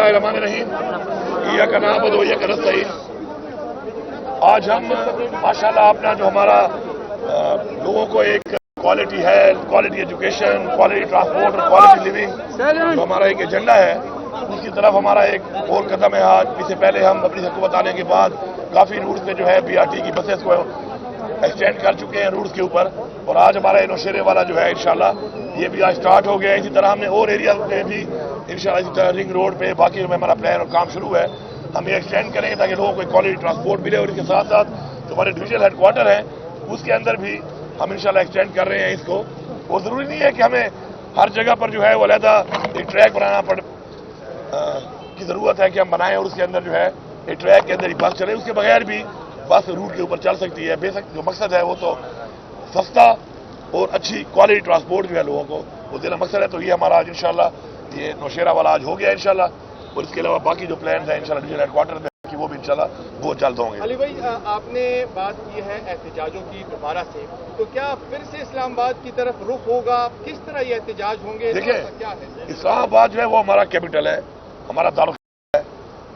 बिस्मिल्लाहिर्रहमानिर्रहीम इय्याका नअबुदु व इय्याका नस्तईन। आज हम माशाल्लाह अपना जो हमारा लोगों को एक quality health, quality education, quality transport और क्वालिटी लिविंग जो हमारा एक एजेंडा है उसकी तरफ हमारा एक और कदम है। आज इससे पहले हम अपनी हुकूमत आने के बाद काफ़ी रूट्स पे जो है BRT की बसेस को एक्सटेंड कर चुके हैं रूट्स के ऊपर, और आज हमारा नौशेरे वाला जो है इंशाल्लाह ये भी आज स्टार्ट हो गया है। इसी तरह हमने और एरिया में भी इंशाल्लाह इसी तरह रिंग रोड पे बाकी में हमारा प्लान और काम शुरू है, हम ये एक्सटेंड करेंगे ताकि लोगों को क्वालिटी ट्रांसपोर्ट मिले। और इसके साथ साथ जो हमारे डिविजनल हेडक्वार्टर है उसके अंदर भी हम इंशाल्लाह एक्सटेंड कर रहे हैं इसको। और ज़रूरी नहीं है कि हमें हर जगह पर जो है वो अलहदा एक ट्रैक बनाना की ज़रूरत है कि हम बनाएं और उसके अंदर जो है एक ट्रैक के अंदर ही बस चले, उसके बगैर भी बस रूट के ऊपर चल सकती है। बेशक जो मकसद है वो तो सस्ता और अच्छी क्वालिटी ट्रांसपोर्ट जो है लोगों को वो देना मकसद है। तो ये हमारा आज इंशाल्लाह ये नौशेरा वाला आज हो गया इंशाल्लाह, और इसके अलावा बाकी जो प्लान है इंशाल्लाह डिविजनल हेडक्वार्टर में कि वो भी इंशाल्लाह वो जल्द होंगे। अली भाई, आपने बात की है एहतजाजों की दोबारा से, तो क्या फिर से इस्लामाबाद की तरफ रुख होगा? किस तरह ये एहतजाज होंगे? देखिए, क्या है इस्लामाबाद जो है वो हमारा कैपिटल है, हमारा दारुल है,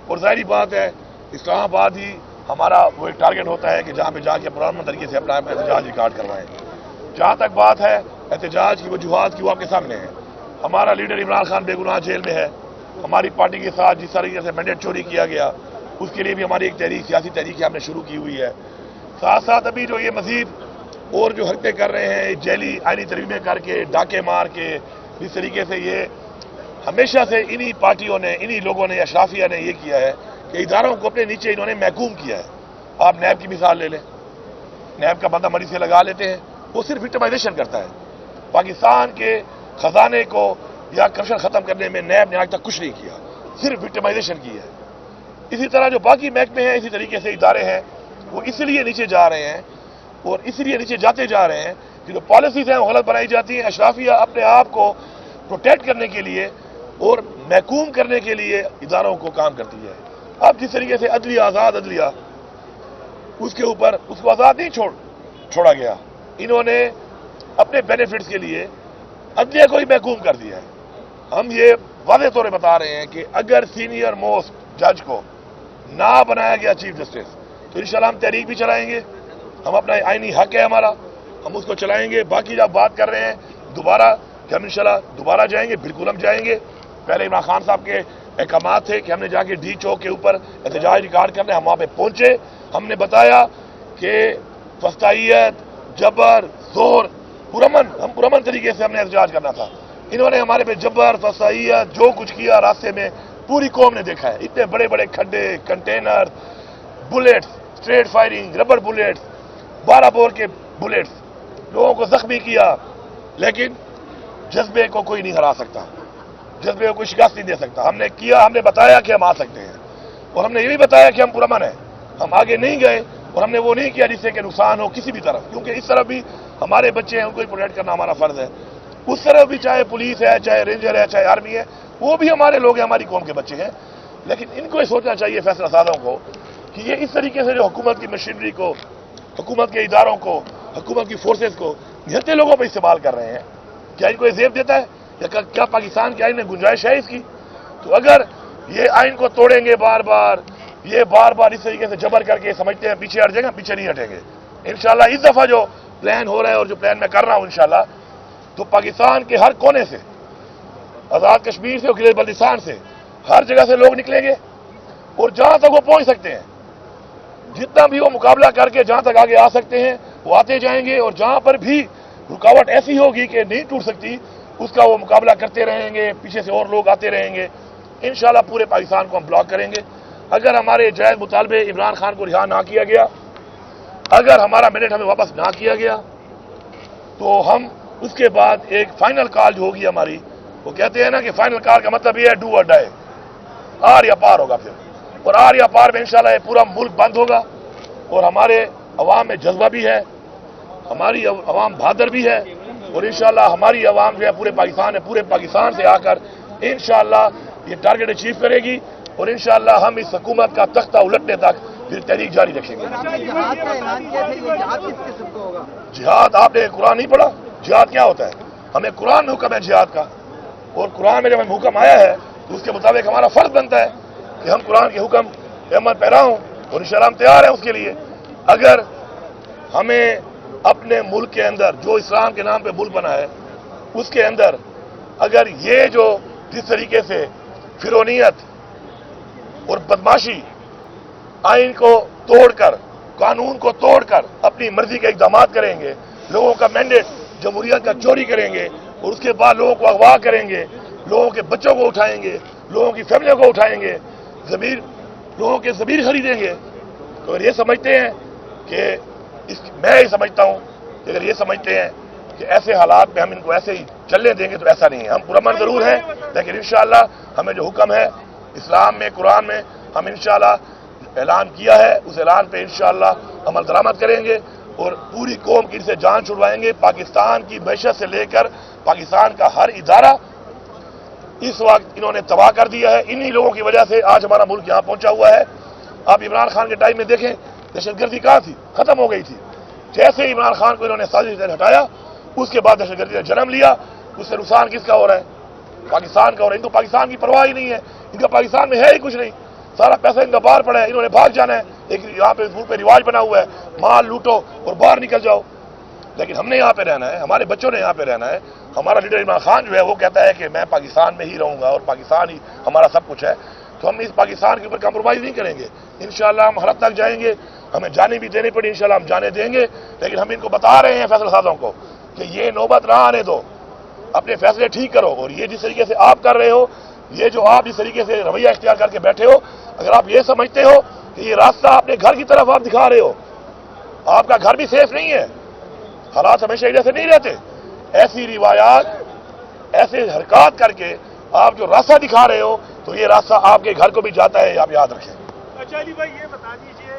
और जाहिर बात है इस्लामाबाद ही हमारा वो एक टारगेट होता है कि जहाँ पे जाके पुराने तरीके से अपना एहतजाज रिकॉर्ड करवाएं। जहाँ तक बात है एहतजाज की वजूहात की वो आपके सामने है। हमारा लीडर इमरान खान बेगुनाह जेल में है, हमारी पार्टी के साथ जिस तरीके से मैंडेट चोरी किया गया उसके लिए भी हमारी एक तहरीक, सियासी तहरीक हमने शुरू की हुई है। साथ साथ अभी जो ये मजीद और जो हरकतें कर रहे हैं जेली आईनी तरमीमें करके डाके मार के, इस तरीके से ये हमेशा से इन्हीं पार्टियों ने, इन्हीं लोगों ने, अशराफिया ने ये किया है कि इदारों को अपने नीचे इन्होंने महकूम किया है। आप नैब की मिसाल ले लें, नैब का बंदा मरी से लगा लेते हैं, वो सिर्फ विक्टिमाइजेशन करता है। पाकिस्तान के खजाने को या करप्शन खत्म करने में नैब ने आज तक कुछ नहीं किया, सिर्फ विक्टिमाइजेशन की है। इसी तरह जो बाकी महकमे हैं, इसी तरीके से इदारे हैं, वो इसलिए नीचे जा रहे हैं और इसलिए नीचे जाते जा रहे हैं कि जो पॉलिसीज हैं वो गलत बनाई जाती हैं। अशराफिया अपने आप को प्रोटेक्ट करने के लिए और महकूम करने के लिए इदारों को काम करती है। अब जिस तरीके से अदलिया, आज़ाद अदलिया, उसके ऊपर उसको आज़ाद नहीं छोड़ा गया, इन्होंने अपने बेनिफिट्स के लिए अदलिया को ही महकूम कर दिया है। हम ये वाज़ेह तौर पर बता रहे हैं कि अगर सीनियर मोस्ट जज को ना बनाया गया चीफ जस्टिस तो इंशाल्लाह हम तहरीक भी चलाएंगे, हम अपना आईनी हक है हमारा, हम उसको चलाएंगे। बाकी जब बात कर रहे हैं दोबारा कि हम इंशाल्लाह दोबारा जाएंगे, बिल्कुल हम जाएंगे। पहले इमरान खान साहब के अहकाम थे कि हमने जाके डी चौक के ऊपर एहतजाज रिकॉर्ड करने, हम वहाँ पे पहुंचे, हमने बताया कि फस्तायत, जबर, जोर, पुरमन तरीके से हमने एहतजाज करना था। इन्होंने हमारे पे जबर, फस्तायत जो कुछ किया रास्ते में पूरी कौम ने देखा है। इतने बड़े बड़े खड्डे, container, bullets, straight firing, rubber bullets, 12 bore के बुलेट्स, लोगों को जख्मी किया, लेकिन जज्बे को कोई नहीं हरा सकता, जज्बे को कोई शिकस्त नहीं दे सकता। हमने किया, हमने बताया कि हम आ सकते हैं, और हमने ये भी बताया कि हम पुरअमन हैं। हम आगे नहीं गए और हमने वो नहीं किया जिससे कि नुकसान हो किसी भी तरफ, क्योंकि इस तरफ भी हमारे बच्चे हैं, उनको ही प्रोटेक्ट करना हमारा फर्ज है। उस तरफ भी चाहे पुलिस है, चाहे रेंजर है, चाहे आर्मी है, वो भी हमारे लोग हैं, हमारी कौम के बच्चे हैं। लेकिन इनको ये सोचना चाहिए फैसला साजों को कि ये इस तरीके से जो हुकूमत की मशीनरी को, हुकूमत के इदारों को, हुकूमत की फोर्सेज को निहत्ते लोगों पर इस्तेमाल कर रहे हैं। क्या इनको ये जेब देता है? या क्या पाकिस्तान के आइन में गुंजाइश है इसकी? तो अगर ये आइन को तोड़ेंगे बार बार, ये बार बार इस तरीके से जबर करके समझते हैं पीछे हट जाएंगे, पीछे नहीं हटेंगे इंशाल्लाह। इस दफा जो प्लान हो रहा है और जो प्लान मैं कर रहा हूं इंशाल्लाह, तो पाकिस्तान के हर कोने से, आजाद कश्मीर से और गिलगित बल्तिस्तान से, हर जगह से लोग निकलेंगे और जहां तक वो पहुंच सकते हैं, जितना भी वो मुकाबला करके जहां तक आगे आ सकते हैं वो आते जाएंगे, और जहां पर भी रुकावट ऐसी होगी कि नहीं टूट सकती उसका वो मुकाबला करते रहेंगे, पीछे से और लोग आते रहेंगे। इंशाल्लाह पूरे पाकिस्तान को हम ब्लॉक करेंगे। अगर हमारे जायज मुतालबे इमरान खान को रिहा ना किया गया, अगर हमारा मैंडेट हमें वापस ना किया गया, तो हम उसके बाद एक फाइनल कॉल जो होगी हमारी, वो कहते हैं ना कि फाइनल कॉल का मतलब ये है डू और डाई, आर या पार होगा फिर, और आर या पार में इंशाल्लाह ये पूरा मुल्क बंद होगा। और हमारे अवाम में जज्बा भी है, हमारी अवाम बहादुर भी है, और इंशाल्लाह हमारी अवाम जो है पूरे पाकिस्तान में, पूरे पाकिस्तान से आकर इंशाल्लाह ये टारगेट अचीव करेगी, और इंशाल्लाह हम इस हुकूमत का तख्ता उलटने तक फिर तहरीक जारी रखेंगे। जिहाद का ऐलान किया था, ये जिहाद किस किस्म का होगा? जिहाद, आपने कुरान नहीं पढ़ा? जिहाद क्या होता है? हमें कुरान में हुक्म है जिहाद का, और कुरान में जब हमें हुक्म आया है تو اس کے مطابق ہمارا فرض بنتا ہے کہ ہم قرآن کے حکم پہ عمل پیرا ہوں، اور انشاءاللہ ہم تیار ہیں اس کے لیے۔ اگر ہمیں اپنے ملک کے اندر جو اسلام کے نام پہ ملک بنا ہے اس کے اندر اگر یہ جو جس طریقے سے فرونیت اور بدماشی، آئین کو توڑ کر، قانون کو توڑ کر اپنی مرضی کے اقدامات کریں گے، لوگوں کا مینڈیٹ جمہوریت کا چوری کریں گے، اور اس کے بعد لوگوں کو اغوا کریں گے، لوگوں کے بچوں کو اٹھائیں گے، لوگوں کی فیملیوں کو اٹھائیں گے، لوگوں کے ضمیر خریدیں گے، تو اگر یہ سمجھتے ہیں کہ میں یہ سمجھتا ہوں کہ اگر یہ سمجھتے ہیں کہ ایسے حالات میں ہم ان کو ایسے ہی چلنے دیں گے تو ایسا نہیں ہے۔ ہم پرامن ضرور ہیں، لیکن انشاءاللہ ہمیں جو حکم ہے اسلام میں، قرآن میں، ہم انشاءاللہ اعلان کیا ہے، اس اعلان پہ انشاءاللہ عمل درآمد کریں گے، اور پوری قوم کی سے جان چھڑوائیں گے۔ پاکستان کی معیشت سے لے کر پاکستان کا ہر ادارہ اس وقت انہوں نے تباہ کر دیا ہے، انہی لوگوں کی وجہ سے آج ہمارا ملک یہاں پہنچا ہوا ہے۔ آپ عمران خان کے ٹائم میں دیکھیں دہشت گردی کہاں تھی، ختم ہو گئی تھی۔ جیسے عمران خان کو انہوں نے سازش سے ہٹایا، اس کے بعد دہشت گردی نے جنم لیا۔ اس سے نقصان کس کا ہو رہا ہے؟ پاکستان کا ہو رہا ہے۔ ان کو پاکستان کی پرواہ ہی نہیں ہے، ان کا پاکستان میں ہے ہی کچھ نہیں، سارا پیسہ ان کا باہر پڑا ہے، انہوں نے بھاگ جانا ہے۔ ایک یہاں پہ ملک پہ رواج بنا ہوا ہے، مال لوٹو اور باہر نکل جاؤ، لیکن ہم نے یہاں پہ رہنا ہے، ہمارے بچوں نے یہاں پہ رہنا ہے۔ ہمارا لیڈر عمران خان جو ہے وہ کہتا ہے کہ میں پاکستان میں ہی رہوں گا اور پاکستان ہی ہمارا سب کچھ ہے، تو ہم اس پاکستان کے اوپر کمپرومائز نہیں کریں گے۔ انشاءاللہ ہم حد تک جائیں گے، ہمیں جانے بھی دینی پڑی انشاءاللہ ہم جانے دیں گے، لیکن ہم ان کو بتا رہے ہیں فیصلہ سازوں کو کہ یہ نوبت نہ آنے دو، اپنے فیصلے ٹھیک کرو، اور یہ جس طریقے سے آپ کر رہے ہو، یہ جو آپ جس طریقے سے رویہ اختیار کر کے بیٹھے ہو، اگر آپ یہ سمجھتے ہو کہ یہ راستہ اپنے گھر کی طرف آپ دکھا رہے ہو، آپ کا گھر بھی سیف نہیں ہے، حالات ہمیشہ ایک جیسے نہیں رہتے، ایسی روایات، ایسے حرکات کر کے آپ جو راستہ دکھا رہے ہو تو یہ راستہ آپ کے گھر کو بھی جاتا ہے، آپ یاد رکھیں۔ اچھا علی بھائی یہ بتا دیجئے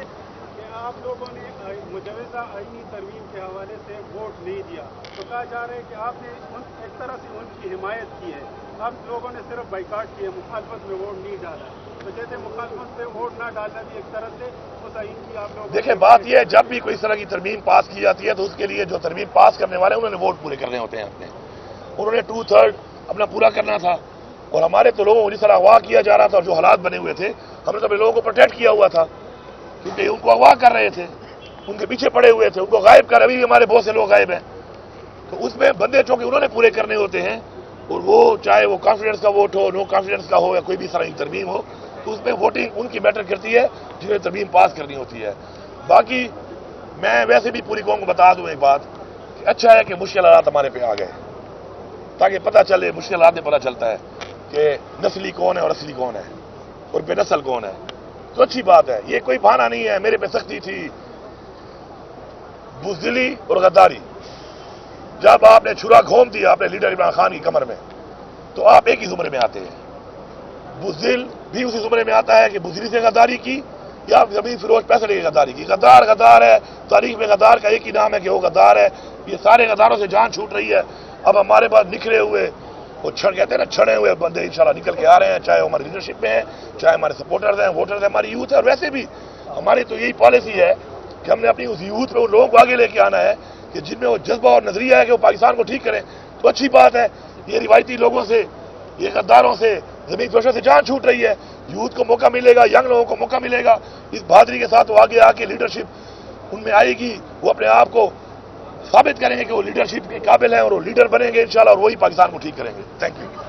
کہ آپ لوگوں نے مجوزہ آئینی ترمیم کے حوالے سے ووٹ نہیں دیا، تو کہا جا رہا ہے کہ آپ نے ایک طرح سے ان کی حمایت کی ہے، آپ لوگوں نے صرف بائیکاٹ کیا، مخالفت میں ووٹ نہیں ڈالا، تو جیسے مخالفت میں ووٹ نہ ڈالنا بھی ایک طرح سے اس آئین کی آپ لوگ دیکھیں بات یہ ہے جب بھی کوئی اس طرح کی ترمیم پاس کی جاتی ہے تو اس کے لیے جو ترمیم پاس کرنے والے ہیں انہوں نے ووٹ پورے کرنے ہوتے ہیں اپنے، انہوں نے 2/3 اپنا پورا کرنا تھا، اور ہمارے تو لوگوں کو جس طرح اغوا کیا جا رہا تھا اور جو حالات بنے ہوئے تھے ہم نے تو اپنے لوگوں کو پروٹیکٹ کیا ہوا تھا، کیونکہ ان کو اغوا کر رہے تھے، ان کے پیچھے پڑے ہوئے تھے، ان کو غائب کر، ابھی بھی ہمارے بہت سے لوگ غائب ہیں، تو اس میں بندے چونکہ انہوں نے پورے کرنے ہوتے ہیں، اور وہ چاہے وہ کانفیڈنس کا ووٹ ہو، نو کانفیڈنس کا ہو، یا کوئی بھی اس طرح کی ترمیم ہو، تو اس میں ووٹنگ ان کی میٹر کرتی ہے جنہیں ترمیم پاس کرنی ہوتی ہے۔ باقی میں ویسے بھی پوری قوم کو بتا دوں ایک بات کہ اچھا ہے کہ مشکل حالات ہمارے پہ آ گئے تاکہ پتہ چلے، مشکل حالات میں پتہ چلتا ہے کہ نسلی کون ہے اور اصلی کون ہے اور بے نسل کون ہے، تو اچھی بات ہے، یہ کوئی بہانہ نہیں ہے۔ میرے پہ سختی تھی، بزدلی اور غداری، جب آپ نے چھرا گھوم دیا اپنے لیڈر عمران خان کی کمر میں تو آپ ایک ہی زمرے میں آتے ہیں۔ بزدل بھی اسی زمرے میں آتا ہے کہ بزدلی سے غداری کی یا زمین فروش پیسے لے کے غداری کی۔ غدار غدار ہے، تاریخ میں غدار کا ایک ہی نام ہے کہ وہ غدار ہے۔ یہ سارے غداروں سے جان چھوٹ رہی ہے۔ اب ہمارے پاس نکھرے ہوئے وہ کہتے ہیں نا چھڑے ہوئے بندے انشاءاللہ نکل کے آ رہے ہیں، چاہے وہ ہماری لیڈرشپ میں ہیں، چاہے ہمارے سپورٹرز ہیں، ووٹرز ہیں، ہماری یوتھ ہے، اور ویسے بھی ہماری تو یہی پالیسی ہے کہ ہم نے اپنی اس یوتھ پہ ان لوگوں کو آگے لے کے آنا ہے کہ جن میں وہ جذبہ اور نظریہ ہے کہ وہ پاکستان کو ٹھیک کریں، تو اچھی بات ہے۔ یہ روایتی لوگوں سے، یہ غداروں سے، زمین فروشوں سے جان چھوٹ رہی ہے، یوتھ کو موقع ملے گا، ینگ لوگوں کو موقع ملے گا، اس بہادری کے ساتھ وہ آگے آ کے لیڈرشپ ان میں آئے گی، وہ اپنے آپ کو ثابت کریں گے کہ وہ لیڈرشپ کے قابل ہیں اور وہ لیڈر بنیں گے انشاءاللہ، اور وہی پاکستان کو ٹھیک کریں گے۔ Thank you.